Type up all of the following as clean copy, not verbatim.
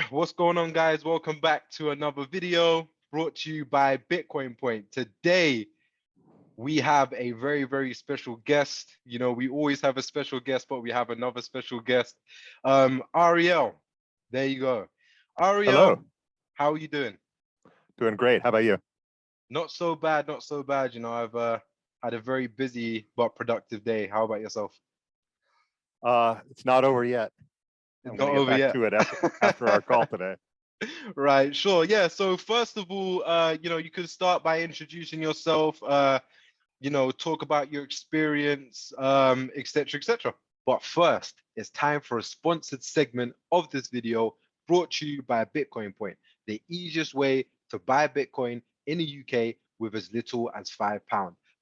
What's going on, guys? Welcome back to another video brought to you by Bitcoin Point. Today, we have a very, very special guest. You know, we always have a special guest, but we have another special guest. Areiel, there you go. Areiel, Hello. how are you doing? Doing great. How about you? Not so bad, not so bad. You know, I've had a very busy but productive day. How about yourself? It's not over yet. I'm It's going not to get over back yet. to it after our call today. Right, sure. Yeah. So first of all, you know, you could start by introducing yourself, you know, talk about your experience, etc., etc. But first, it's time for a sponsored segment of this video brought to you by Bitcoin Point, the easiest way to buy Bitcoin in the UK with as little as £5.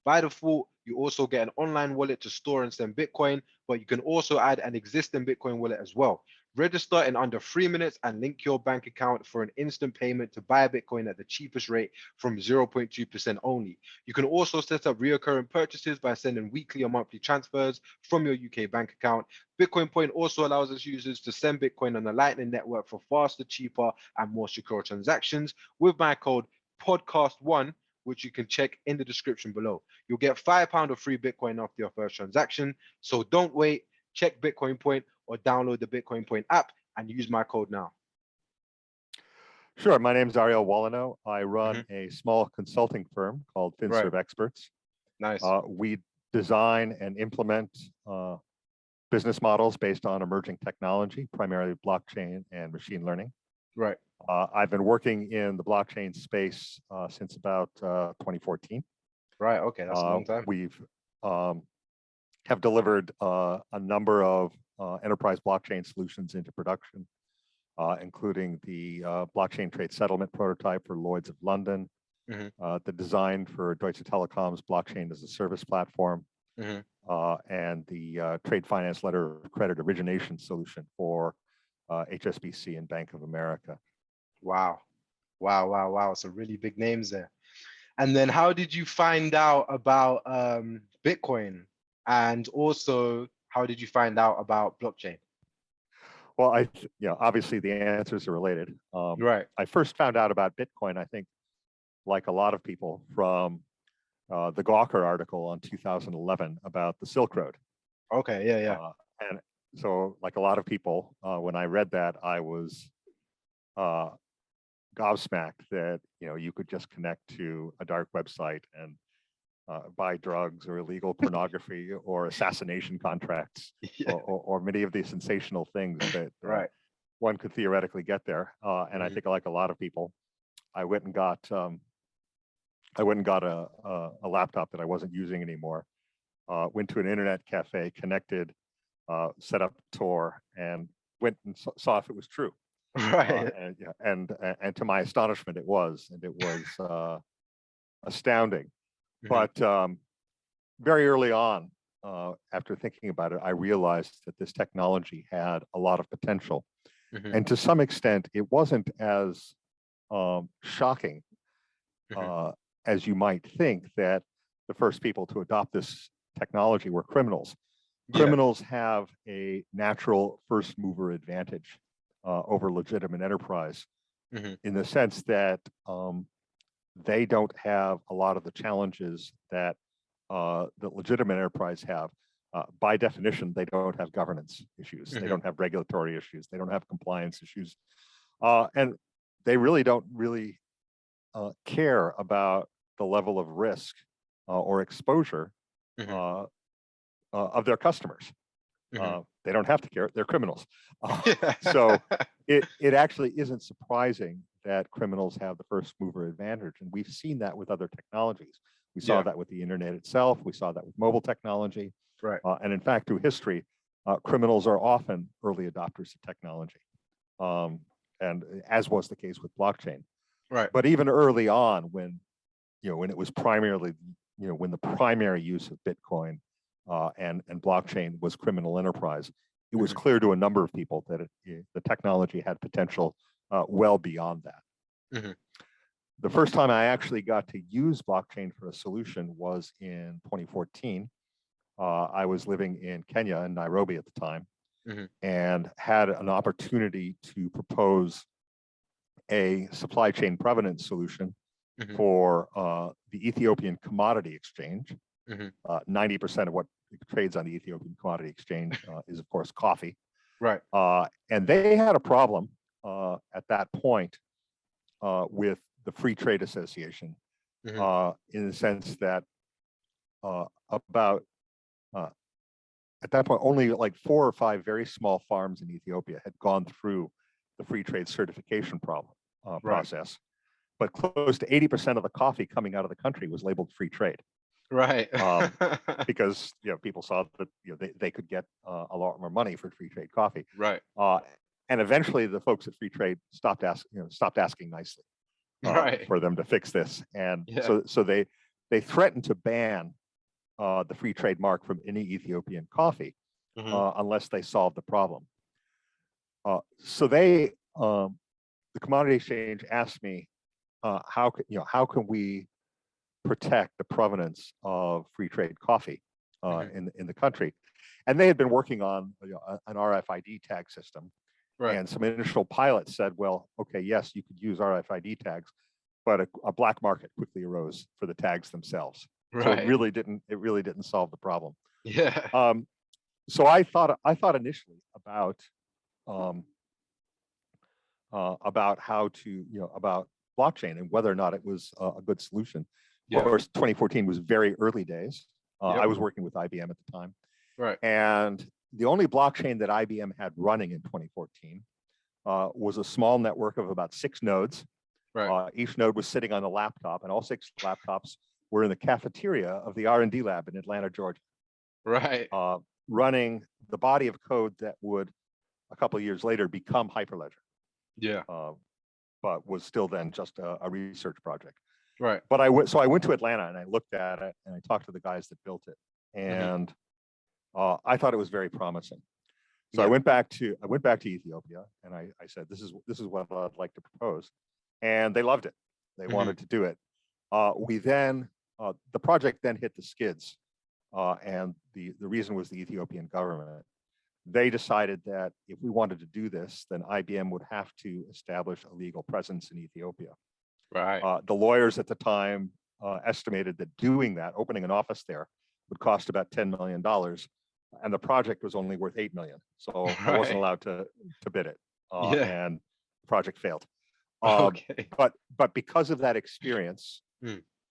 By default, you also get an online wallet to store and send Bitcoin, but you can also add an existing Bitcoin wallet as well. Register in under 3 minutes and link your bank account for an instant payment to buy Bitcoin at the cheapest rate from 0.2% only. You can also set up recurring purchases by sending weekly or monthly transfers from your UK bank account. Bitcoin Point also allows its users to send Bitcoin on the Lightning Network for faster, cheaper, and more secure transactions with my code podcast1, which you can check in the description below. You'll get £5 of free Bitcoin after your first transaction. So don't wait, check Bitcoin Point or download the Bitcoin Point app and use my code now. Sure. My name is Areiel Wolanow. I run a small consulting firm called FinServe Experts. Nice. We design and implement business models based on emerging technology, primarily blockchain and machine learning. Right. I've been working in the blockchain space since about 2014. Right. Okay. That's a long time. We've have delivered a number of enterprise blockchain solutions into production, including the blockchain trade settlement prototype for Lloyd's of London, the design for Deutsche Telekom's blockchain as a service platform, and the trade finance letter of credit origination solution for HSBC and Bank of America. Wow. Wow, wow, wow. Some really big names there. And then how did you find out about Bitcoin? And also, how did you find out about blockchain? Well, obviously the answers are related. Right. I first found out about Bitcoin, I think, like a lot of people, from the Gawker article on 2011 about the Silk Road. Okay, yeah. And so, like a lot of people, when I read that, I was gobsmacked that you could just connect to a dark website and buy drugs or illegal pornography or assassination contracts, or many of these sensational things that one could theoretically get there. And I think, like a lot of people, I went and got a laptop that I wasn't using anymore. Went to an internet cafe, connected, set up Tor, and went and saw if it was true. Right. And to my astonishment, it was, and it was astounding. But very early on, after thinking about it, I realized that this technology had a lot of potential. And to some extent, it wasn't as shocking as you might think that the first people to adopt this technology were criminals. Criminals have a natural first mover advantage over legitimate enterprise, in the sense that they don't have a lot of the challenges that the legitimate enterprise have. By definition, they don't have governance issues. They don't have regulatory issues. They don't have compliance issues. And they really don't care about the level of risk or exposure of their customers. They don't have to care. They're criminals. So it actually isn't surprising that criminals have the first mover advantage. And we've seen that with other technologies. We saw that with the internet itself. We saw that with mobile technology. Right. And in fact, through history, criminals are often early adopters of technology. And as was the case with blockchain. Right. But even early on, when it was primarily, when the primary use of Bitcoin and blockchain was criminal enterprise, it was clear to a number of people that the technology had potential well beyond that. The first time I actually got to use blockchain for a solution was in 2014. I was living in Kenya, in Nairobi at the time, and had an opportunity to propose a supply chain provenance solution for the Ethiopian Commodity Exchange. 90% of what trades on the Ethiopian Commodity Exchange is, of course, coffee. Right. And they had a problem at that point with the Free Trade Association, in the sense that at that point, only like 4 or 5 very small farms in Ethiopia had gone through the free trade certification process, but close to 80% of the coffee coming out of the country was labeled free trade. Right. Because people saw that they could get a lot more money for free trade coffee. Right. And eventually, the folks at Free Trade stopped asking nicely for them to fix this, and so they threatened to ban the free trade mark from any Ethiopian coffee unless they solved the problem. So the Commodity Exchange asked me, how can we protect the provenance of free trade coffee in the country? And they had been working on an RFID tag system. Right. And some initial pilots said, well, okay, yes, you could use RFID tags, but a black market quickly arose for the tags themselves. Right. So it really didn't solve the problem. Yeah. So I thought initially about how to about blockchain and whether or not it was a good solution. Yeah. Of course, 2014 was very early days. I was working with IBM at the time. Right. And the only blockchain that IBM had running in 2014 was a small network of about 6 nodes. Right. Each node was sitting on a laptop, and all 6 laptops were in the cafeteria of the R&D lab in Atlanta, Georgia. Right. Running the body of code that would, a couple of years later, become Hyperledger. Yeah. But was still then just a research project. Right. But I went to Atlanta and I looked at it and I talked to the guys that built it, and I thought it was very promising. So I went back to Ethiopia and I said, this is what I'd like to propose, and they loved it. They wanted to do it. The project then hit the skids, and the reason was the Ethiopian government. They decided that if we wanted to do this, then IBM would have to establish a legal presence in Ethiopia. Right. The lawyers at the time estimated that doing that, opening an office there, would cost about $10 million, and the project was only worth $8 million. So I wasn't allowed to bid it, and the project failed. Okay. But because of that experience,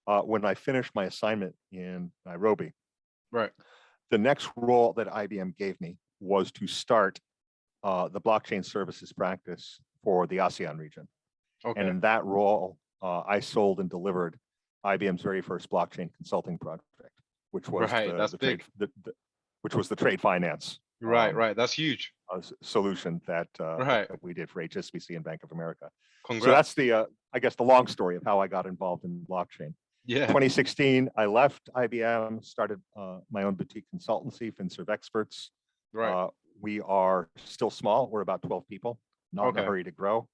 when I finished my assignment in Nairobi, right, the next role that IBM gave me was to start the blockchain services practice for the ASEAN region. Okay. And in that role, I sold and delivered IBM's very first blockchain consulting project, which was the trade finance. Right. That's huge. Solution that we did for HSBC and Bank of America. Congrats. So that's I guess the long story of how I got involved in blockchain. Yeah. 2016, I left IBM, started my own boutique consultancy, FinServ Experts. Right. We are still small. We're about 12 people, not in a hurry to grow.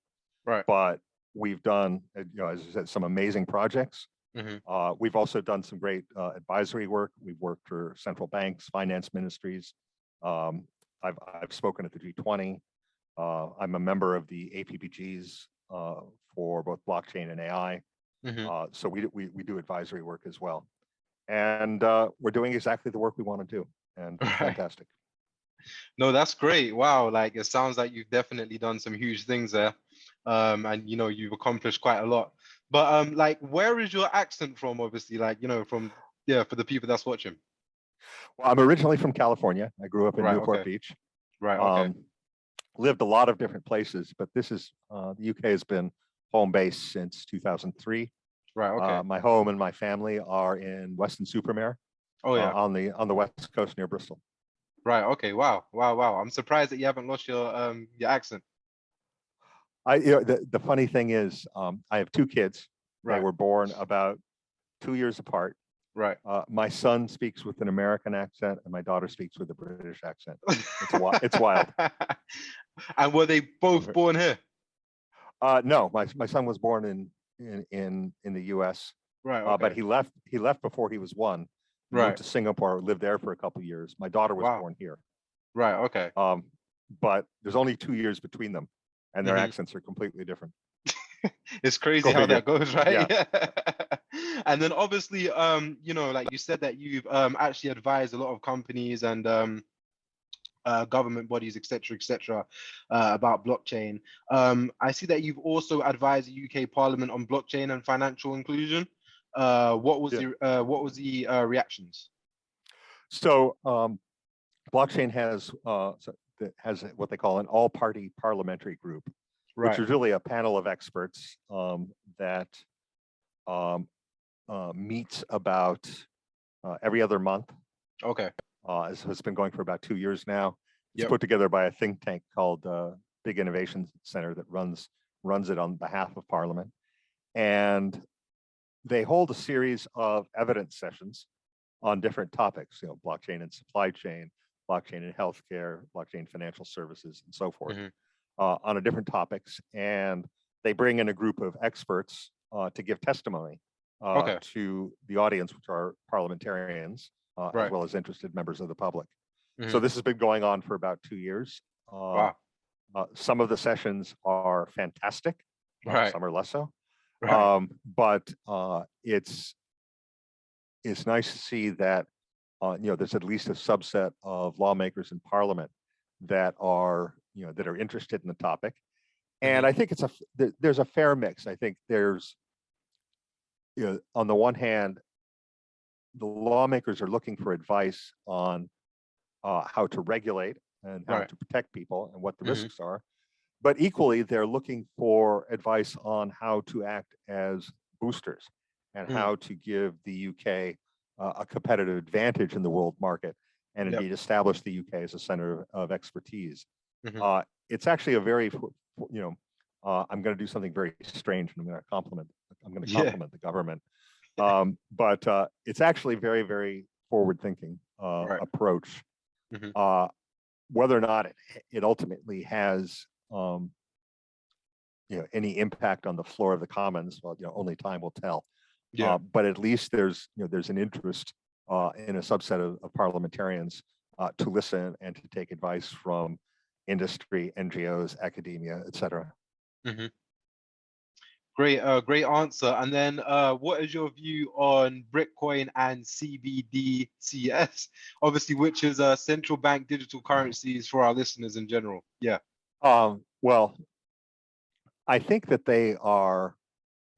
Right. But we've done, as I said, some amazing projects. We've also done some great advisory work. We've worked for central banks, finance ministries. I've spoken at the G20. I'm a member of the APPGs for both blockchain and AI. So we do advisory work as well. And we're doing exactly the work we want to do. And it's fantastic. No, that's great. Wow. Like, it sounds like you've definitely done some huge things there. And, you've accomplished quite a lot. But like, where is your accent from? Obviously, like, for the people that's watching. Well, I'm originally from California. I grew up in Newport Beach. Right. Okay. Lived a lot of different places, but this is the UK has been home base since 2003. Right. Okay. My home and my family are in Weston-super-Mare. Oh yeah. On the west coast near Bristol. Right. Okay. Wow. I'm surprised that you haven't lost your accent. The funny thing is, I have 2 kids. Right. They were born about 2 years apart. Right. My son speaks with an American accent, and my daughter speaks with a British accent. It's wild. And were they both born here? No, my son was born in the U.S. Right. Okay. But he left before he was 1. Moved to Singapore, lived there for a couple of years. My daughter was born here. Right. Okay. but there's only 2 years between them, and their accents are completely different. It's crazy how that goes, right? Yeah. And then obviously, you know, like you said that you've actually advised a lot of companies and government bodies, etc., about blockchain. I see that you've also advised the UK Parliament on blockchain and financial inclusion. What was the reactions? So blockchain has what they call an all-party parliamentary group, which is really a panel of experts that meets about every other month. Okay. It's been going for about 2 years now. It's Yep. put together by a think tank called Big Innovation Center that runs it on behalf of Parliament. And they hold a series of evidence sessions on different topics, you know, blockchain and supply chain, blockchain and healthcare, blockchain financial services, and so forth, on a different topics. And they bring in a group of experts to give testimony to the audience, which are parliamentarians, as well as interested members of the public. So this has been going on for about 2 years. Wow. Some of the sessions are fantastic, some are less so. But it's nice to see that you know, there's at least a subset of lawmakers in Parliament that are, you know, that are interested in the topic. And I think there's a fair mix. I think there's, you know, on the one hand, the lawmakers are looking for advice on how to regulate and how to protect people and what the risks are. But equally, they're looking for advice on how to act as boosters and how to give the UK a competitive advantage in the world market, and indeed establish the UK as a center of expertise. It's actually a very, you know, I'm going to do something very strange, and I'm going to compliment the government. But it's actually very, very forward-thinking approach. Whether or not it ultimately has you know, any impact on the floor of the Commons, well, you know, only time will tell. But at least there's an interest in a subset of parliamentarians to listen and to take advice from industry, NGOs, academia, etc. Great answer. And then what is your view on Bitcoin and CBDCs, obviously, which is central bank digital currencies for our listeners in general? Well, I think that they are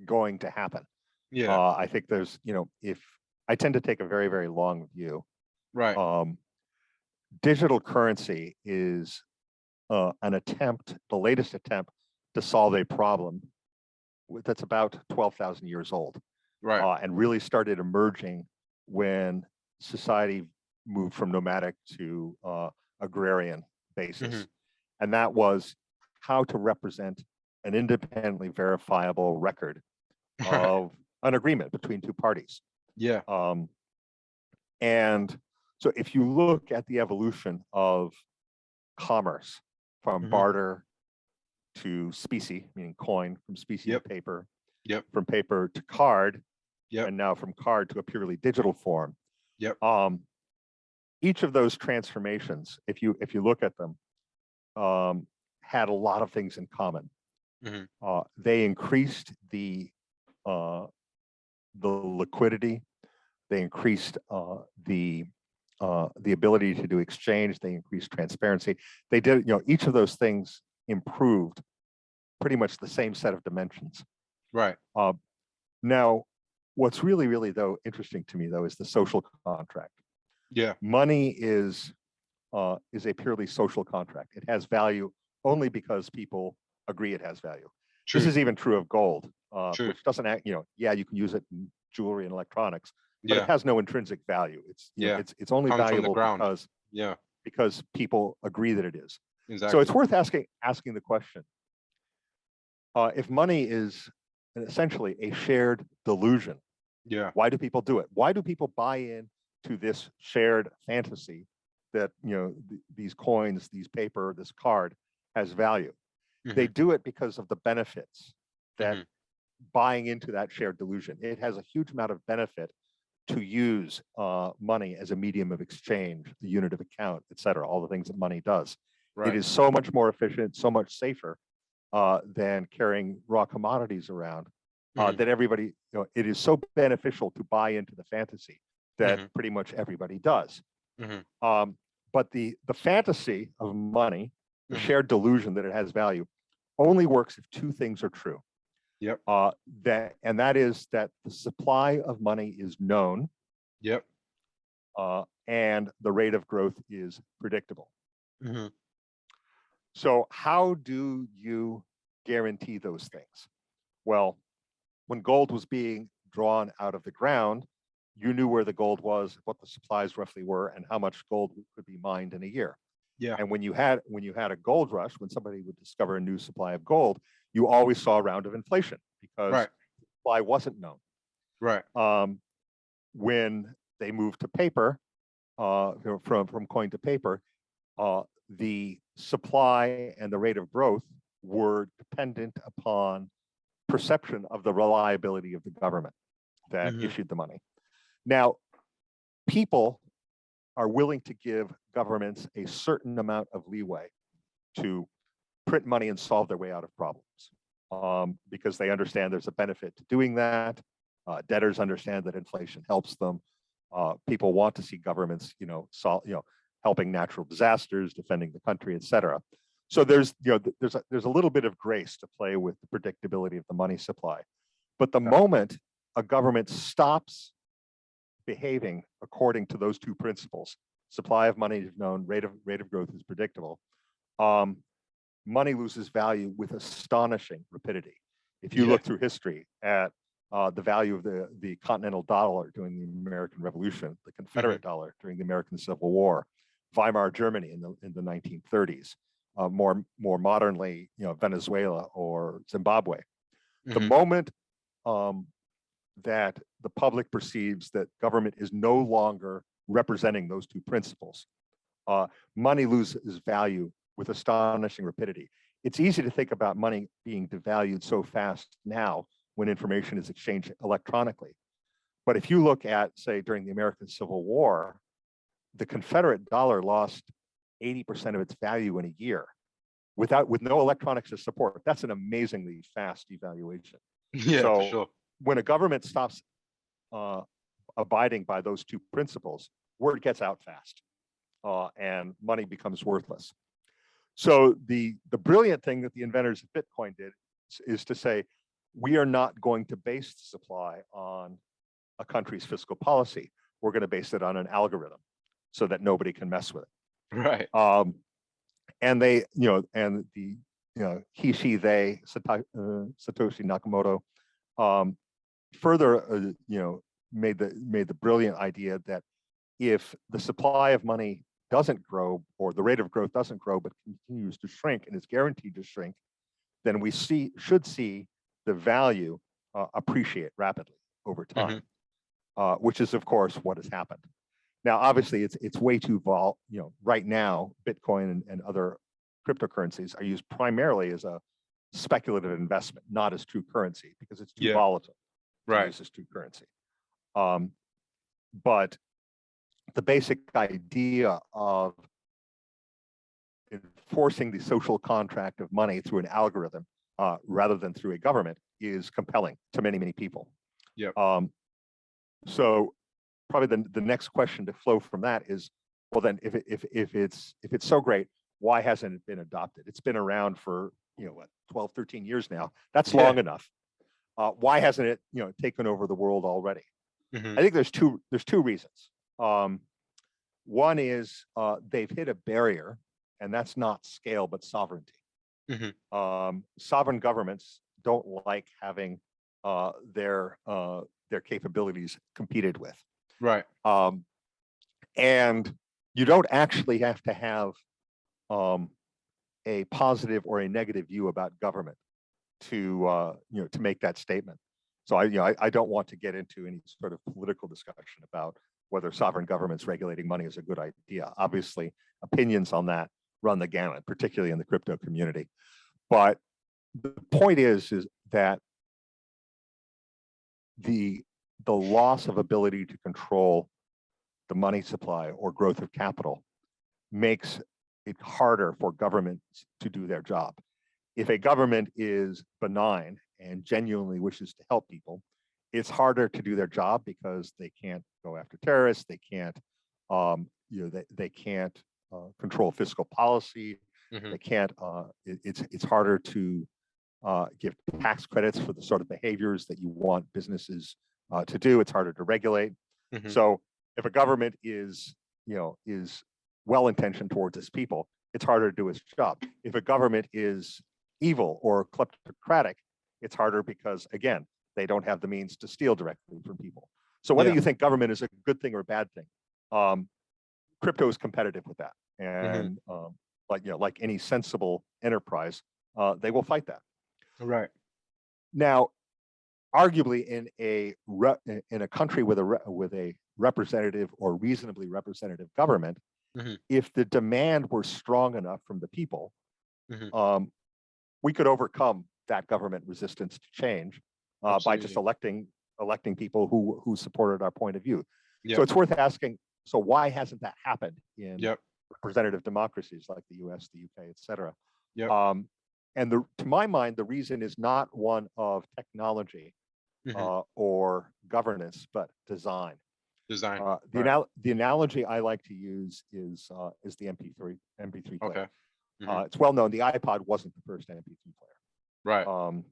going to happen. I think there's, you know, if I tend to take a very, very long view. Digital currency is the latest attempt to solve a problem that's about 12,000 years old, and really started emerging when society moved from nomadic to agrarian basis. And that was how to represent an independently verifiable record of an agreement between two parties. And so if you look at the evolution of commerce from barter to specie, meaning coin, from specie to paper, from paper to card, and now from card to a purely digital form. Each of those transformations, if you look at them, had a lot of things in common. They increased the liquidity, they increased the ability to do exchange, they increased transparency. They did, you know, each of those things improved pretty much the same set of dimensions. Now, what's really, really though interesting to me though is the social contract. Money is a purely social contract. It has value only because people agree it has value. This is even true of gold, which doesn't act, you know, you can use it in jewelry and electronics, but it has no intrinsic value. It's, you know, it's only valuable because people agree that it is. So it's worth asking the question, if money is essentially a shared delusion, why do people do it? Why do people buy in to this shared fantasy that, you know, these coins, these paper, this card has value? They do it because of the benefits that buying into that shared delusion. It has a huge amount of benefit to use money as a medium of exchange, the unit of account, et cetera, all the things that money does. It is so much more efficient, so much safer than carrying raw commodities around. That everybody, it is so beneficial to buy into the fantasy that pretty much everybody does. But the fantasy of money, the shared delusion that it has value, only works if two things are true. Yep. That is that the supply of money is known. Yep. And the rate of growth is predictable. So how do you guarantee those things? Well, when gold was being drawn out of the ground, you knew where the gold was, what the supplies roughly were, and how much gold could be mined in a year. Yeah. And when you had a gold rush, when somebody would discover a new supply of gold, you always saw a round of inflation because supply wasn't known. Right. When they moved to paper, from coin to paper, the supply and the rate of growth were dependent upon perception of the reliability of the government that issued the money. Now, people are willing to give governments a certain amount of leeway to print money and solve their way out of problems, because they understand there's a benefit to doing that. Debtors understand that inflation helps them. People want to see governments, helping natural disasters, defending the country, et cetera. So there's a little bit of grace to play with the predictability of the money supply. But the moment a government stops behaving according to those two principles, supply of money is known, rate of growth is predictable, money loses value with astonishing rapidity. If you look through history at the value of the continental dollar during the American Revolution, the Confederate dollar during the American Civil War, Weimar Germany in the 1930s, more modernly, Venezuela or Zimbabwe. The moment that the public perceives that government is no longer representing those two principles, money loses value with astonishing rapidity. It's easy to think about money being devalued so fast now when information is exchanged electronically. But if you look at, say, during the American Civil War, the Confederate dollar lost 80% of its value in a year with no electronics to support. That's an amazingly fast devaluation. Yeah, so for sure. When a government stops abiding by those two principles, word gets out fast, and money becomes worthless. So the brilliant thing that the inventors of Bitcoin did is to say, we are not going to base the supply on a country's fiscal policy. We're going to base it on an algorithm so that nobody can mess with it. Right. And they, and the, he, she, they, Satoshi Nakamoto, further, made the brilliant idea that if the supply of money doesn't grow, or the rate of growth doesn't grow, but continues to shrink and is guaranteed to shrink, then we should see the value appreciate rapidly over time, which is, of course, what has happened. Now, obviously, it's way too right now, Bitcoin and other cryptocurrencies are used primarily as a speculative investment, not as true currency, because it's too volatile to use as true currency. But the basic idea of enforcing the social contract of money through an algorithm rather than through a government is compelling to many, many people. So probably the next question to flow from that is, well, then if it's so great, why hasn't it been adopted? It's been around for 12, 13 years now. That's long enough. Why hasn't it taken over the world already? I think there's two reasons. One is they've hit a barrier, and that's not scale but sovereignty. Sovereign governments don't like having their capabilities competed with. Right. And you don't actually have to have a positive or a negative view about government to make that statement. So I don't want to get into any sort of political discussion about whether sovereign governments regulating money is a good idea. Obviously, opinions on that run the gamut, particularly in the crypto community. But the point is that the loss of ability to control the money supply or growth of capital makes it's harder for governments to do their job. If a government is benign and genuinely wishes to help people, it's harder to do their job because they can't go after terrorists. They can't, they can't control fiscal policy. Mhm. They can't. It's harder to give tax credits for the sort of behaviors that you want businesses to do. It's harder to regulate. Mhm. So if a government is well-intentioned towards its people, it's harder to do its job. If a government is evil or kleptocratic, it's harder because, again, they don't have the means to steal directly from people. So whether Yeah. you think government is a good thing or a bad thing, crypto is competitive with that. And like any sensible enterprise, they will fight that. Right. Now, arguably in a country with a representative or reasonably representative government, Mhm. if the demand were strong enough from the people, Mhm. we could overcome that government resistance to change by just Absolutely. electing people who supported our point of view. So Yep. it's worth asking, so why hasn't that happened in Yep. representative democracies like the US, the UK, et cetera? Yep. And to my mind, the reason is not one of technology Mhm. or governance, but design. Design. The Right. the analogy I like to use is the MP3 player. Okay. Mhm. It's well known the iPod wasn't the first MP3 player. Right.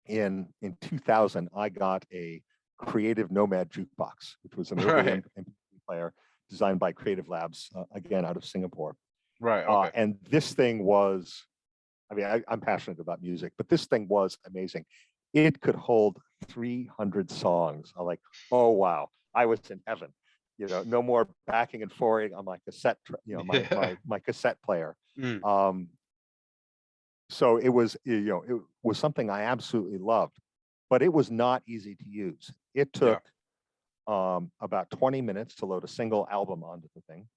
In 2000, I got a Creative Nomad jukebox, which was an early Right. MP3 player designed by Creative Labs, again out of Singapore. Right. Okay. And this thing was, I mean, I'm passionate about music, but this thing was amazing. It could hold 300 songs. I'm like, oh wow, I was in heaven. No more backing and forwarding on my cassette, Yeah. my cassette player. Mm. So it was something I absolutely loved, but it was not easy to use. It Yeah. took about 20 minutes to load a single album onto the thing.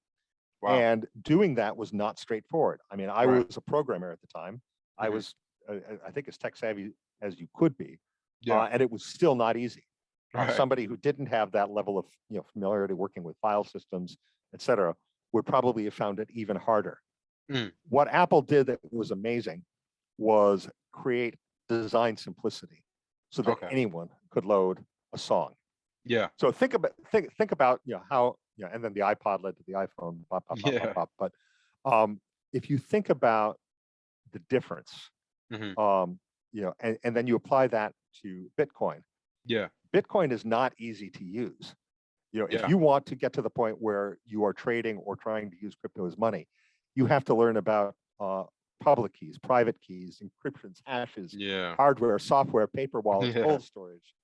Wow. And doing that was not straightforward. I mean, I Right. was a programmer at the time. I Mhm. was, I think, as tech savvy as you could be, Yeah. and it was still not easy. Right. Somebody who didn't have that level of familiarity working with file systems, et cetera, would probably have found it even harder. Mm. What Apple did that was amazing was create design simplicity so that Okay. anyone could load a song. Yeah. So think about how and then the iPod led to the iPhone, Yeah. but if you think about the difference, Mhm. and then you apply that to Bitcoin. Yeah. Bitcoin is not easy to use. If Yeah. you want to get to the point where you are trading or trying to use crypto as money, you have to learn about public keys, private keys, encryptions, hashes, Yeah. hardware, software, paper wallets, Yeah. cold storage.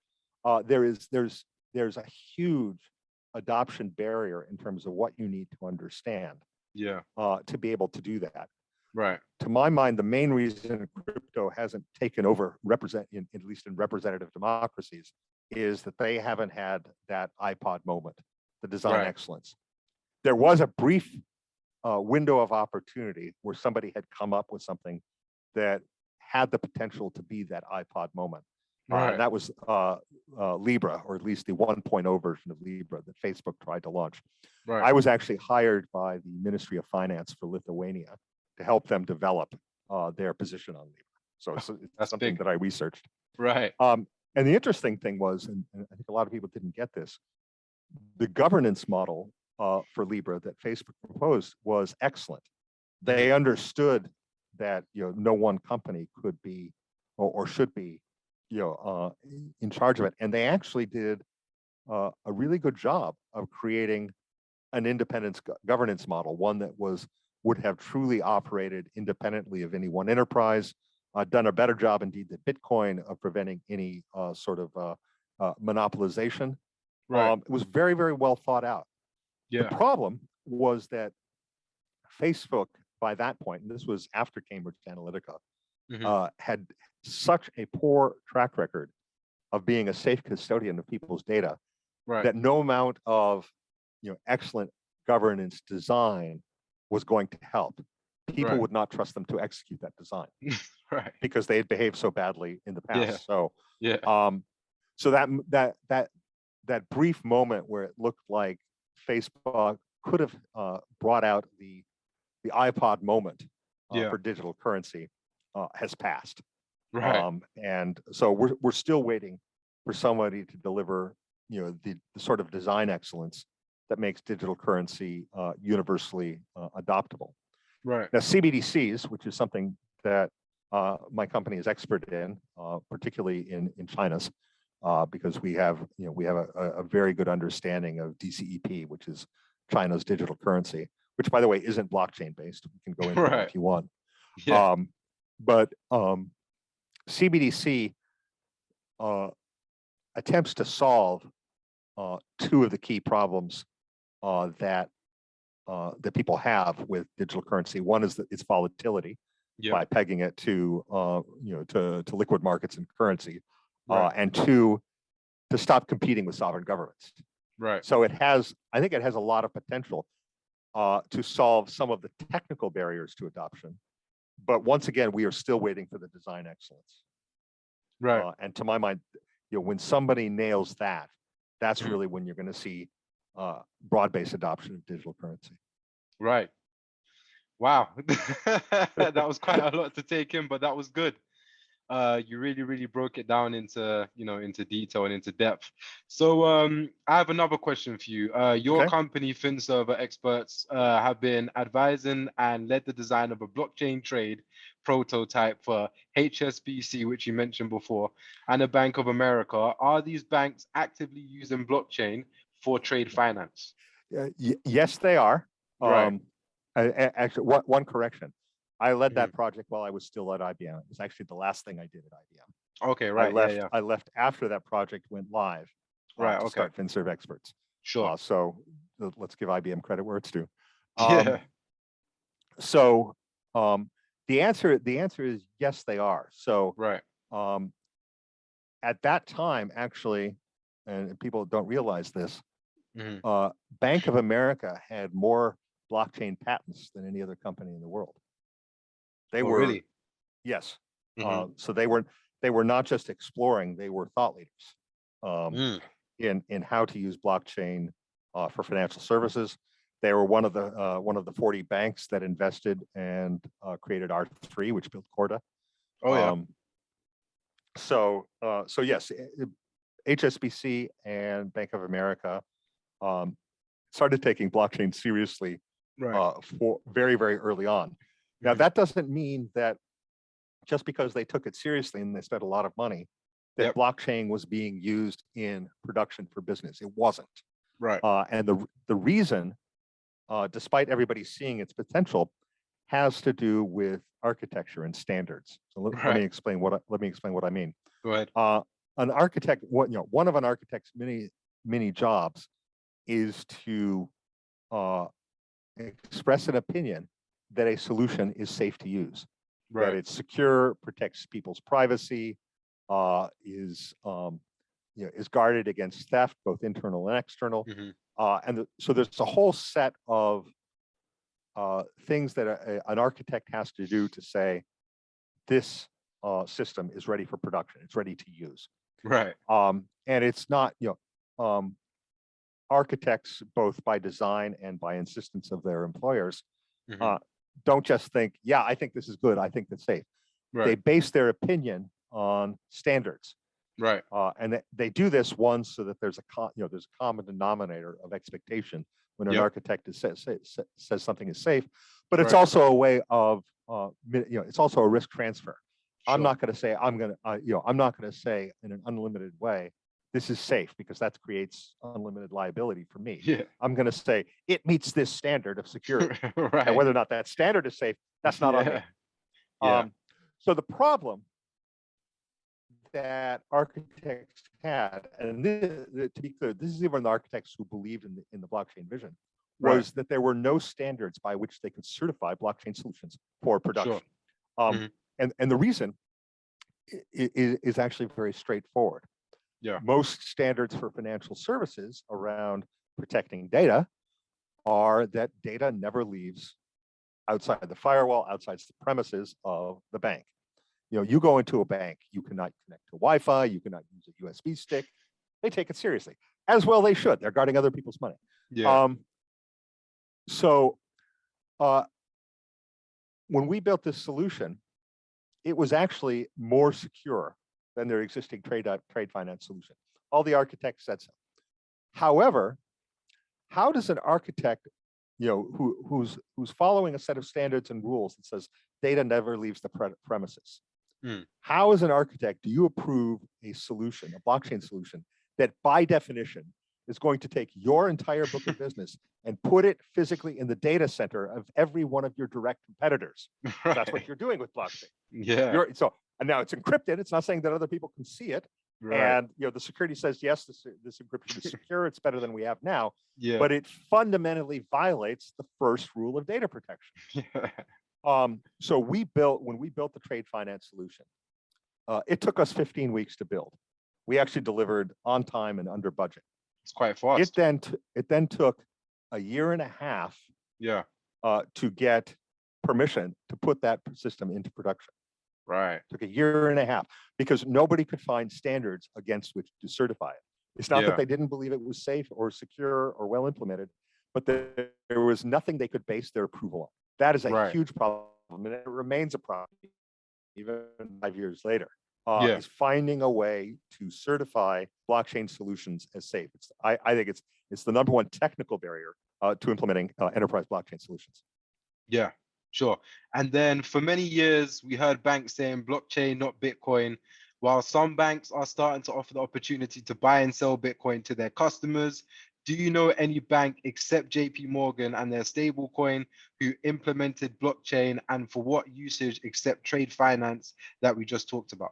There's a huge adoption barrier in terms of what you need to understand Yeah. to be able to do that. Right. To my mind, the main reason crypto hasn't taken over at least in representative democracies, is that they haven't had that iPod moment, the design Right. excellence. There was a brief window of opportunity where somebody had come up with something that had the potential to be that iPod moment. Right. And that was Libra, or at least the 1.0 version of Libra that Facebook tried to launch. Right. I was actually hired by the Ministry of Finance for Lithuania to help them develop their position on Libra. So it's That's something big. that I researched. Right. And the interesting thing was, and I think a lot of people didn't get this, the governance model for Libra that Facebook proposed was excellent. They Mhm. understood that no one company could be or should be in charge of it, and they actually did a really good job of creating an independent governance model, one that would have truly operated independently of any one enterprise, done a better job indeed than Bitcoin of preventing any sort of monopolization. Right. It was very, very well thought out. The Yeah. problem was that Facebook, by that point, and this was after Cambridge Analytica, Mhm. had such a poor track record of being a safe custodian of people's data Right. that no amount of excellent governance design was going to help. People Right. would not trust them to execute that design Right. because they had behaved so badly in the Yeah. past. So, Yeah. so that brief moment where it looked like Facebook could have brought out the iPod moment Yeah. for digital currency has passed. Right. And so we're still waiting for somebody to deliver, the sort of design excellence that makes digital currency universally adoptable. Right. Now, CBDCs, which is something that my company is expert in, particularly in China's, because we have a very good understanding of DCEP, which is China's digital currency, which, by the way, isn't blockchain based. We can go into that Right. if you want. Yeah. But CBDC attempts to solve two of the key problems that people have with digital currency. One is that its volatility by pegging it to to liquid markets and currency, and two, to stop competing with sovereign governments. Right. So I think it has a lot of potential to solve some of the technical barriers to adoption. But once again, we are still waiting for the design excellence. Right. And to my mind, when somebody nails that, that's really when you're going to see broad-based adoption of digital currency. Right. Wow. That was quite a lot to take in, but that was good. You really broke it down into, into detail and into depth. So I have another question for you. Your company, FinServer Experts, have been advising and led the design of a blockchain trade prototype for HSBC, which you mentioned before, and a Bank of America. Are these banks actively using blockchain for trade finance? Yes, they are. Right. Actually, one correction. I led that project while I was still at IBM. It was actually the last thing I did at IBM. Okay, right. I left after that project went live to start FinServe Experts. Sure. So let's give IBM credit where it's due. Yeah. So the answer is yes, they are. So right. At that time, actually, and people don't realize this, Bank of America had more blockchain patents than any other company in the world. They were really? Yes. So they were not just exploring; they were thought leaders in how to use blockchain for financial services. They were one of the 40 banks that invested and created R3, which built Corda. Oh yeah. So yes, HSBC and Bank of America started taking blockchain seriously for very early on. Now, that doesn't mean that just because they took it seriously and they spent a lot of money, that blockchain was being used in production for business. It wasn't. Right. And the reason, despite everybody seeing its potential, has to do with architecture and standards. So let me explain what I mean. Go ahead. An architect, one of an architect's many jobs is to express an opinion that a solution is safe to use, that it's secure, protects people's privacy, is guarded against theft, both internal and external. So there's a whole set of things that an architect has to do to say this system is ready for production, it's ready to use. Right. And it's not, architects, both by design and by insistence of their employers, don't just think, yeah, I think this is good, I think that's safe. They base their opinion on standards. Right. And they do this once so that there's a common denominator of expectation when an architect says something is safe. But it's also a way of it's also a risk transfer. Sure. I'm not going to say I'm not going to say in an unlimited way this is safe, because that creates unlimited liability for me. Yeah. I'm going to say it meets this standard of security. And whether or not that standard is safe, that's not on me. So the problem that architects had, and to be clear, this is even the architects who believed in the blockchain vision, was that there were no standards by which they could certify blockchain solutions for production. Sure. And the reason is actually very straightforward. Yeah. Most standards for financial services around protecting data are that data never leaves outside the firewall, outside the premises of the bank. You go into a bank, you cannot connect to Wi-Fi, you cannot use a USB stick. They take it seriously, as well they should. They're guarding other people's money. Yeah. when we built this solution, it was actually more secure than their existing trade finance solution. All the architects said so. However, how does an architect, who's following a set of standards and rules that says data never leaves the premises? How, as an architect, do you approve a solution, a blockchain solution, that by definition is going to take your entire book of business and put it physically in the data center of every one of your direct competitors? Right. That's what you're doing with blockchain. Yeah. And now it's encrypted. It's not saying that other people can see it. Right. And the security says, yes, this encryption is secure. It's better than we have now. Yeah. But it fundamentally violates the first rule of data protection. Yeah. So when we built the trade finance solution, it took us 15 weeks to build. We actually delivered on time and under budget. It's quite fast. It then took a year and a half Yeah. to get permission to put that system into production. Right. Took a year and a half because nobody could find standards against which to certify it. It's not that they didn't believe it was safe or secure or well implemented, but there was nothing they could base their approval on. That is a huge problem, and it remains a problem even 5 years later. Is finding a way to certify blockchain solutions as safe. I think it's the number one technical barrier to implementing enterprise blockchain solutions. Yeah, sure. And then for many years, we heard banks saying blockchain, not Bitcoin. While some banks are starting to offer the opportunity to buy and sell Bitcoin to their customers, do you know any bank except JP Morgan and their stablecoin who implemented blockchain, and for what usage except trade finance that we just talked about?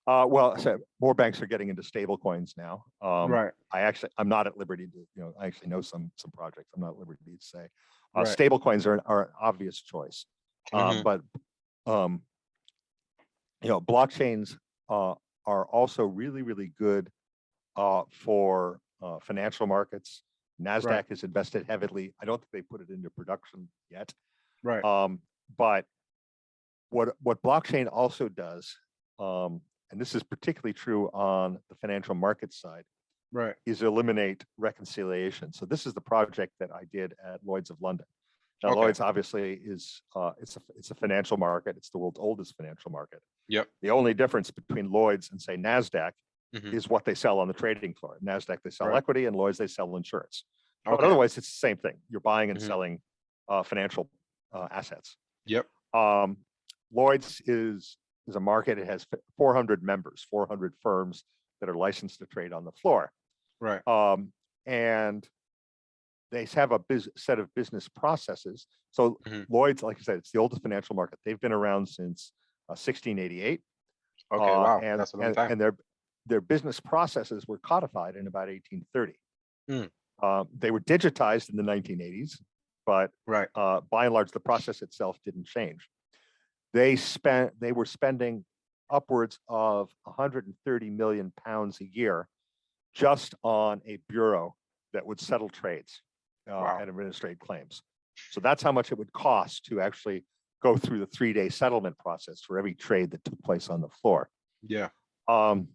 So more banks are getting into stable coins now. Right. I'm not at liberty to, I actually know some projects. I'm not at liberty to say. Right. Stable coins are an obvious choice. But blockchains are also really, really good for financial markets. NASDAQ has invested heavily. I don't think they put it into production yet. Right. But what blockchain also does, and this is particularly true on the financial market side, right, is eliminate reconciliation. So this is the project that I did at Lloyd's of London. Now, Okay. Lloyd's obviously is it's a financial market. It's the world's oldest financial market. Yep. The only difference between Lloyd's and say NASDAQ Mhm. is what they sell on the trading floor. NASDAQ, they sell Right. equity, and Lloyd's, they sell insurance. But Okay. otherwise, it's the same thing. You're buying and Mhm. selling financial assets. Yep. Lloyd's is a market. It has 400 members, 400 firms that are licensed to trade on the floor. Right. And they have a set of business processes. So Mhm. Lloyd's, like I said, it's the oldest financial market. They've been around since 1688. Okay. Wow. And, That's a long time. and their business processes were codified in about 1830. They were digitized in the 1980s, but Right. by and large, the process itself didn't change. They were spending upwards of 130 million pounds a year just on a bureau that would settle trades Wow. and administrate claims. So that's how much it would cost to actually go through the 3-day settlement process for every trade that took place on the floor. Yeah. I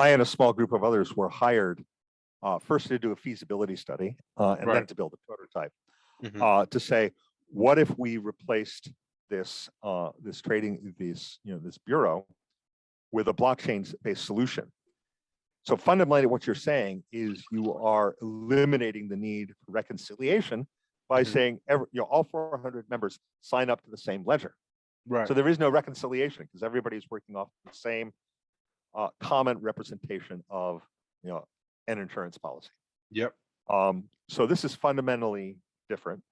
and a small group of others were hired first to do a feasibility study and then to build a prototype to say, what if we replaced this bureau with a blockchain-based solution? So fundamentally, what you're saying is you are eliminating the need for reconciliation by saying all 400 members sign up to the same ledger. Right. So there is no reconciliation because everybody's working off the same common representation of an insurance policy. Yep. So this is fundamentally different.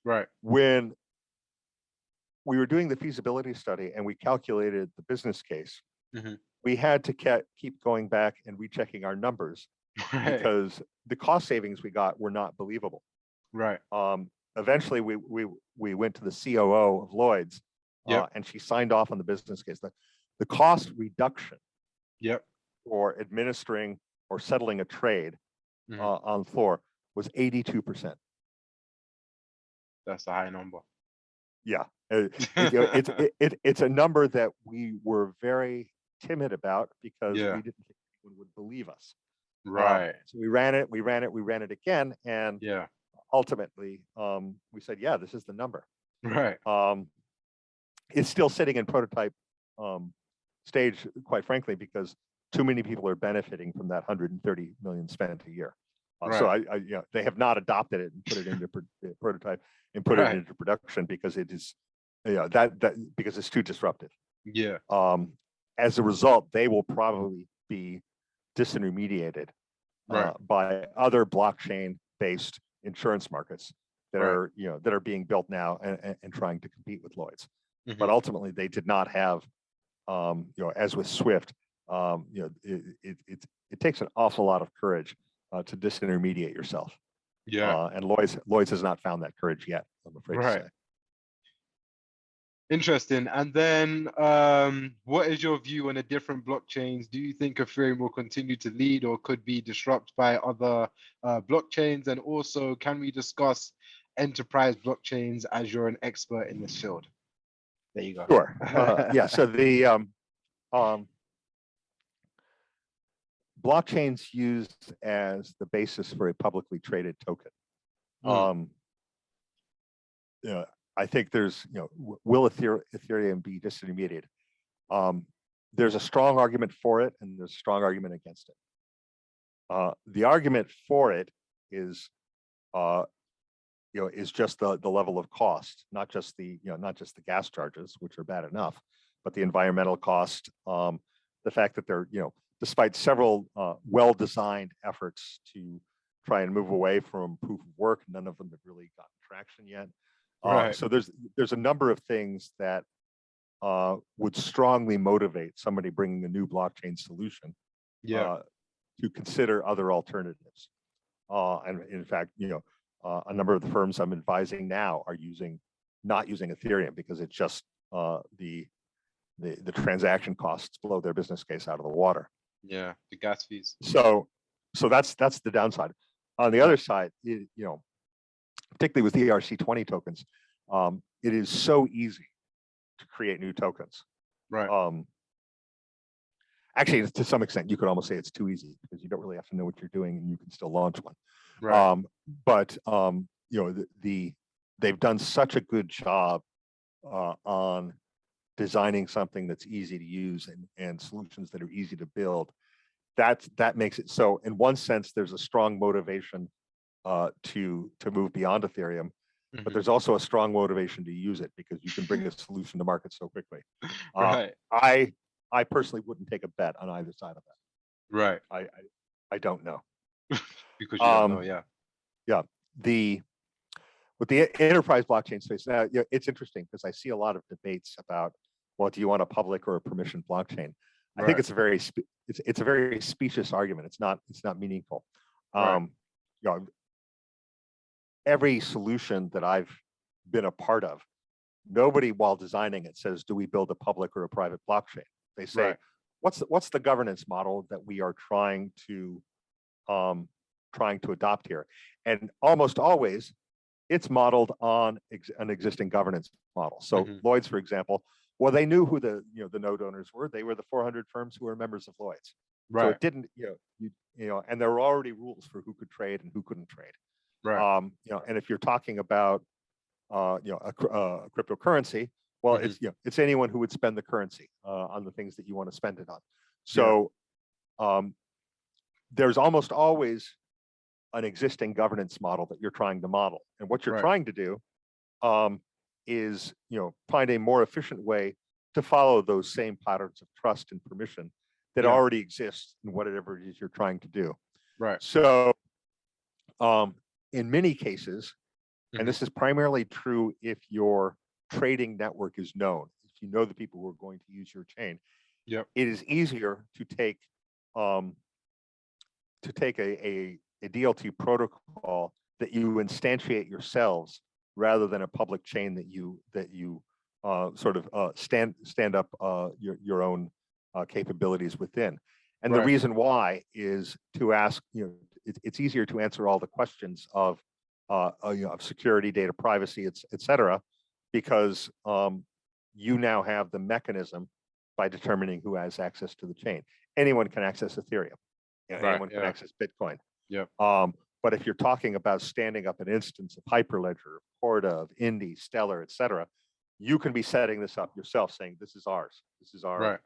Right. When we were doing the feasibility study and we calculated the business case, we had to keep going back and rechecking our numbers because the cost savings we got were not believable. Right. Eventually, we went to the COO of Lloyd's, and she signed off on the business case. The cost reduction for administering or settling a trade on the floor was 82%. That's a high number. Yeah, it's a number that we were very timid about because we didn't think anyone would believe us. Right. So we ran it again, and ultimately we said, yeah, this is the number. Right. It's still sitting in prototype stage, quite frankly, because too many people are benefiting from that 130 million spent a year. So Right. they have not adopted it and put it into prototype and put it Right. into production because it is, because it's too disruptive. Yeah. As a result, they will probably be disintermediated Right. by other blockchain-based insurance markets that Right. are, that are being built now and trying to compete with Lloyd's. Mhm. But ultimately, they did not have, as with Swift, it takes an awful lot of courage to disintermediate yourself. Yeah. And Lloyd's has not found that courage yet, I'm afraid to Right. say. Interesting. And then, what is your view on the different blockchains? Do you think Ethereum will continue to lead or could be disrupted by other blockchains? And also, can we discuss enterprise blockchains as you're an expert in this field? There you go. Sure. Yeah. So the blockchains used as the basis for a publicly traded token. I think there's, will Ethereum be disintermediated? There's a strong argument for it, and there's a strong argument against it. The argument for it is, is just the level of cost, not just the gas charges, which are bad enough, but the environmental cost, the fact that they're, despite several well-designed efforts to try and move away from proof of work, none of them have really gotten traction yet. Right. So there's a number of things that would strongly motivate somebody bringing a new blockchain solution to consider other alternatives. And in fact, a number of the firms I'm advising now are not using Ethereum because it's just the transaction costs blow their business case out of the water. Yeah, the gas fees. So that's the downside. On the other side, particularly with ERC20 tokens, it is so easy to create new tokens. Right. Actually, to some extent, you could almost say it's too easy because you don't really have to know what you're doing and you can still launch one. Right. But they've done such a good job on designing something that's easy to use and solutions that are easy to build. That makes it so. In one sense, there's a strong motivation to move beyond Ethereum, but there's also a strong motivation to use it because you can bring a solution to market so quickly. Right. I personally wouldn't take a bet on either side of that. Right. I don't know. Because you don't know, yeah. Yeah. With the enterprise blockchain space, now it's interesting because I see a lot of debates about, well, do you want a public or a permissioned blockchain? I think it's a very specious argument. It's not meaningful. Every solution that I've been a part of, nobody while designing it says, do we build a public or a private blockchain? They say, what's the governance model that we are trying to adopt here? And almost always it's modeled on an existing governance model. So Lloyd's, for example, well, they knew who the node owners were. They were the 400 firms who were members of Lloyd's. Right. So it didn't, and there were already rules for who could trade and who couldn't trade. Right. And if you're talking about, a cryptocurrency, well, it's anyone who would spend the currency on the things that you want to spend it on. So there's almost always an existing governance model that you're trying to model. And what you're trying to do is, find a more efficient way to follow those same patterns of trust and permission that already exist in whatever it is you're trying to do. Right. So in many cases, and this is primarily true if your trading network is known, if you know the people who are going to use your chain, it is easier to take a DLT protocol that you instantiate yourselves rather than a public chain that you stand up your own capabilities within. And the reason why is to ask, it's easier to answer all the questions of security, data privacy, et cetera, because you now have the mechanism by determining who has access to the chain. Anyone can access Ethereum. Anyone can access Bitcoin. But if you're talking about standing up an instance of Hyperledger, of Corda, of Indy, Stellar, et cetera, you can be setting this up yourself, saying this is ours. This is our Right.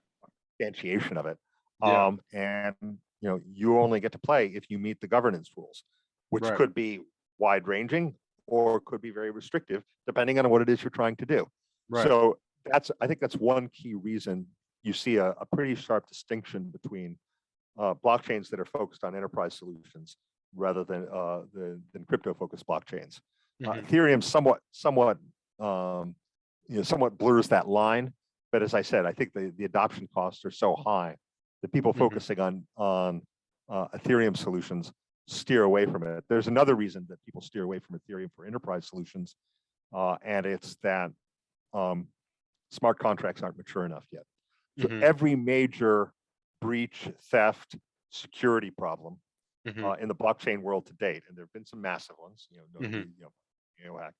instantiation of it. Yeah. And you only get to play if you meet the governance rules, which Right. could be wide ranging or could be very restrictive, depending on what it is you're trying to do. Right. So I think that's one key reason you see a pretty sharp distinction between blockchains that are focused on enterprise solutions rather than crypto-focused blockchains. Ethereum somewhat blurs that line, but as I said, I think the adoption costs are so high that people focusing on Ethereum solutions steer away from it. There's another reason that people steer away from Ethereum for enterprise solutions, and it's that smart contracts aren't mature enough yet. So every major breach, theft, security problem in the blockchain world to date, and there have been some massive ones, hack,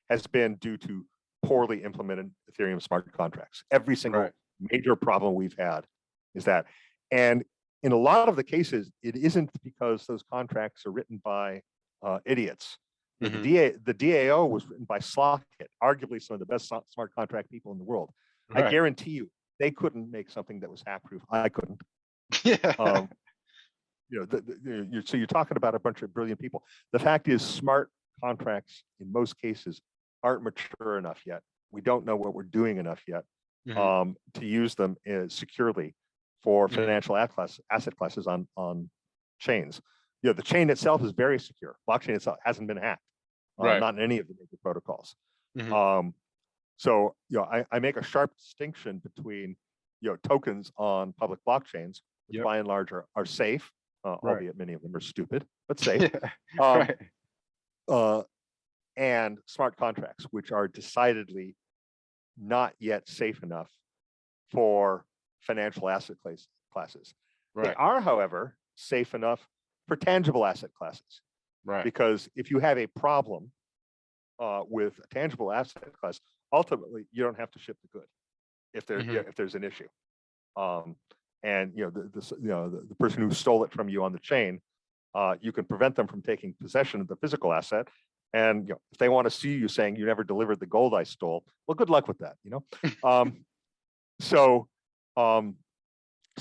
has been due to poorly implemented Ethereum smart contracts. Every single major problem we've had is that. And in a lot of the cases, it isn't because those contracts are written by idiots. The DAO was written by Slockit, arguably some of the best smart contract people in the world. I guarantee you, they couldn't make something that was hack-proof. I couldn't. Yeah. So you're talking about a bunch of brilliant people. The fact is, smart contracts in most cases aren't mature enough yet. We don't know what we're doing enough yet to use them securely for financial asset classes on chains. The chain itself is very secure. Blockchain itself hasn't been hacked, not in any of the major protocols. So I make a sharp distinction between tokens on public blockchains, which by and large are safe, albeit many of them are stupid, but safe. And smart contracts, which are decidedly not yet safe enough for financial asset classes. They are, however, safe enough for tangible asset classes. Because if you have a problem with a tangible asset class, ultimately you don't have to ship the good if there's an issue. And the person who stole it from you on the chain, you can prevent them from taking possession of the physical asset. And if they want to sue you saying you never delivered the gold I stole, well, good luck with that. So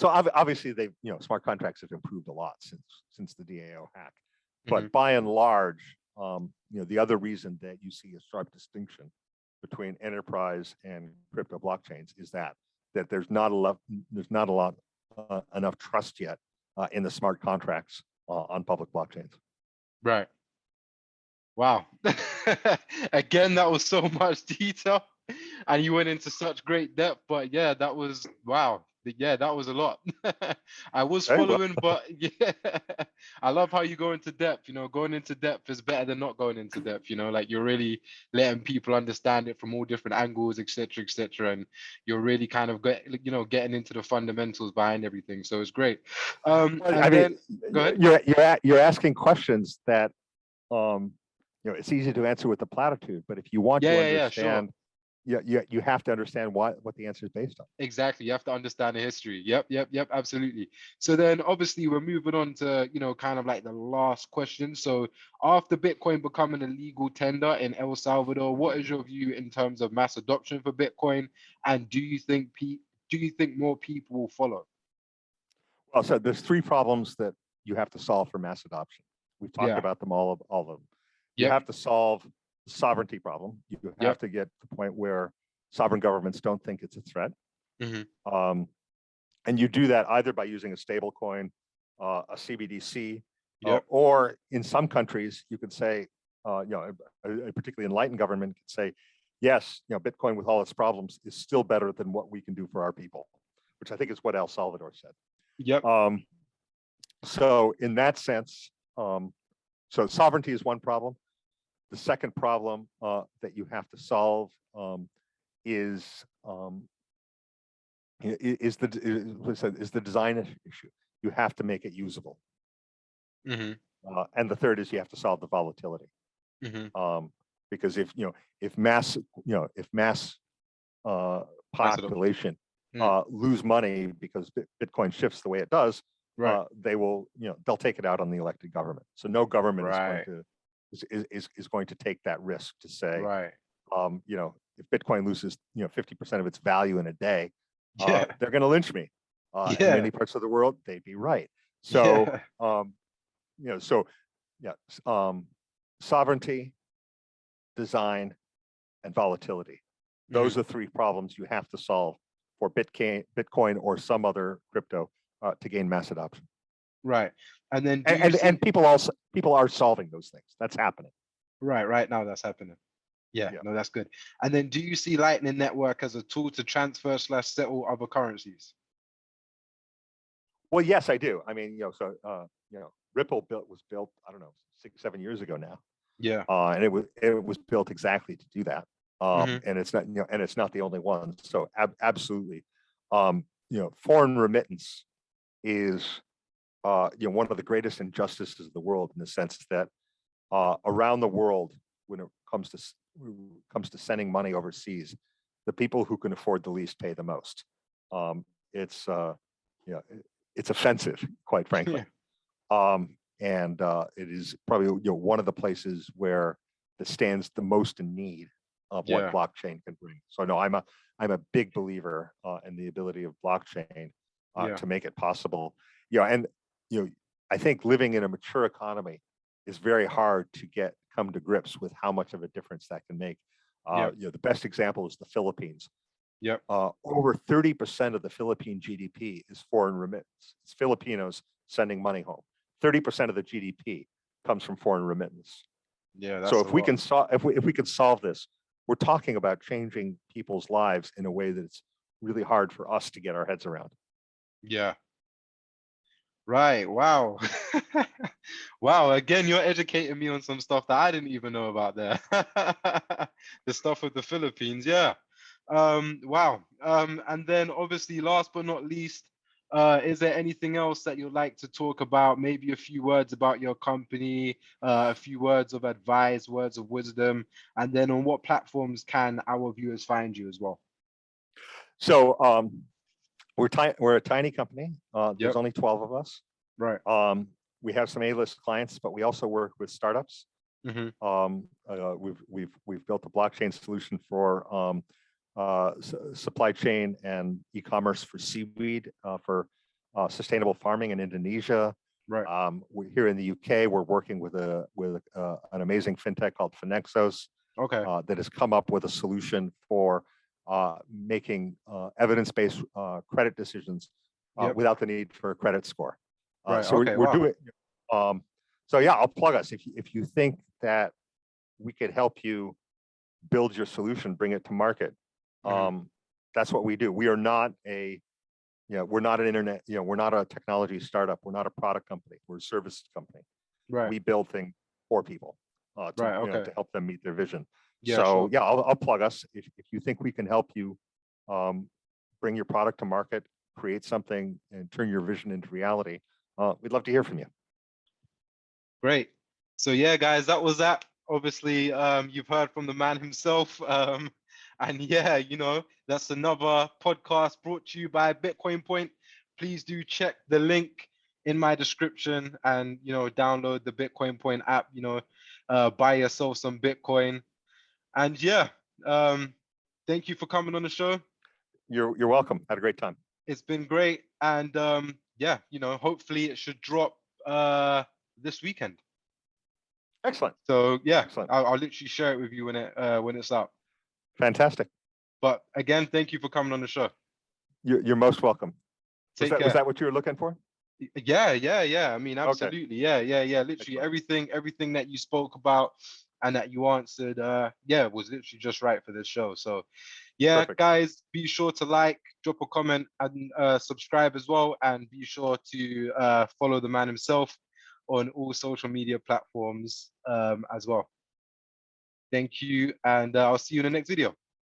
obviously they've smart contracts have improved a lot since the DAO hack. But by and large, the other reason that you see a sharp distinction between enterprise and crypto blockchains is that there's not enough trust yet in the smart contracts on public blockchains. Right. Wow. Again, that was so much detail, and you went into such great depth. But yeah, that was wow. Yeah, that was a lot. I was following, but yeah, I love how you go into depth. Going into depth is better than not going into depth. Like you're really letting people understand it from all different angles, etc., etc., and you're really kind of getting into the fundamentals behind everything. So it's great. Go ahead. You're asking questions that it's easy to answer with a platitude, but if you want to understand. Sure. You have to understand what the answer is based on. Exactly. You have to understand the history. Yep, absolutely. So then obviously we're moving on to, kind of like the last question. So after Bitcoin becoming a legal tender in El Salvador, what is your view in terms of mass adoption for Bitcoin? And do you think more people will follow? Well, so there's three problems that you have to solve for mass adoption. We've talked about them all of them. You have to solve the sovereignty problem. You have to get to the point where sovereign governments don't think it's a threat. And you do that either by using a stable coin, a CBDC, or in some countries, you could say, a particularly enlightened government could say, yes, Bitcoin with all its problems is still better than what we can do for our people, which I think is what El Salvador said. So in that sense, so sovereignty is one problem. The second problem that you have to solve is the design issue. You have to make it usable. And the third is you have to solve the volatility. Because if mass population lose money because Bitcoin shifts the way it does, Right. they will, they'll take it out on the elected government. So no government Right. is going to take that risk to say, Right. if Bitcoin loses, 50% of its value in a day, Yeah. they're going to lynch me. In Yeah. many parts of the world, they'd be right. So, Yeah. yeah, sovereignty, design, and volatility. Those Mhm. are three problems you have to solve for Bitcoin or some other crypto to gain mass adoption. Right. And then do you And see people are solving those things. That's happening. right now that's happening. Yeah, Yeah. no, that's good. And then do you see Lightning Network as a tool to transfer / settle other currencies? Well, yes, I do. I mean, Ripple was built, I don't know, 6-7 years ago now. Yeah. And it was built exactly to do that. Hmm. And it's not, and it's not the only one. So absolutely. Foreign remittance is one of the greatest injustices of the world, in the sense that around the world, when it comes to sending money overseas, the people who can afford the least pay the most. It's it's offensive, quite frankly. And it is probably one of the places where that stands the most in need of what Yeah. blockchain can bring. So no, I'm a big believer in the ability of blockchain Yeah. to make it possible. And I think living in a mature economy is very hard to come to grips with how much of a difference that can make. Yeah. The best example is the Philippines. Yep. Over 30% of the Philippine GDP is foreign remittance. It's Filipinos sending money home. 30% of the GDP comes from foreign remittance. Yeah, that's So a if we lot. can if we could solve this, we're talking about changing people's lives in a way that's really hard for us to get our heads around. Yeah. Right. Wow. Wow. Again, you're educating me on some stuff that I didn't even know about there. The stuff with the Philippines. Yeah. Wow. And then obviously, last but not least, is there anything else that you'd like to talk about? Maybe a few words about your company, a few words of advice, words of wisdom, and then on what platforms can our viewers find you as well? So we're a tiny company. There's Yep. only 12 of us. Right. We have some A-list clients, but we also work with startups. Hmm. We've built a blockchain solution for supply chain and e-commerce for seaweed, for sustainable farming in Indonesia. Right. We're here in the UK. We're working with an amazing fintech called Finexos Okay. that has come up with a solution for making evidence-based credit decisions Yep. without the need for a credit score. Right. So Okay. we're Wow. doing. So yeah, I'll plug us if you think that we could help you build your solution, bring it to market. That's what we do. We are not we're not an internet, we're not a technology startup. We're not a product company. We're a service company. Right. We build things for people Right. Okay. to help them meet their vision. Yeah. So Sure. yeah, I'll plug us if you think we can help you bring your product to market, create something, and turn your vision into reality. We'd love to hear from you. Great. So yeah, guys, that was that. Obviously, you've heard from the man himself. And yeah, that's another podcast brought to you by Bitcoin Point. Please do check the link in my description and download the Bitcoin Point app. Buy yourself some Bitcoin. And yeah, thank you for coming on the show. You're welcome. Had a great time. It's been great. And yeah, hopefully it should drop this weekend. Excellent. So yeah, Excellent. I'll literally share it with you when it's out. Fantastic. But again, thank you for coming on the show. You're most welcome. Take care. Was that what you were looking for? Yeah. I mean, absolutely. Okay. Yeah. Literally everything that you spoke about and that you answered, was literally just right for this show. So yeah, Perfect. guys, be sure to like, drop a comment, and subscribe as well. And be sure to follow the man himself on all social media platforms as well. Thank you, and I'll see you in the next video.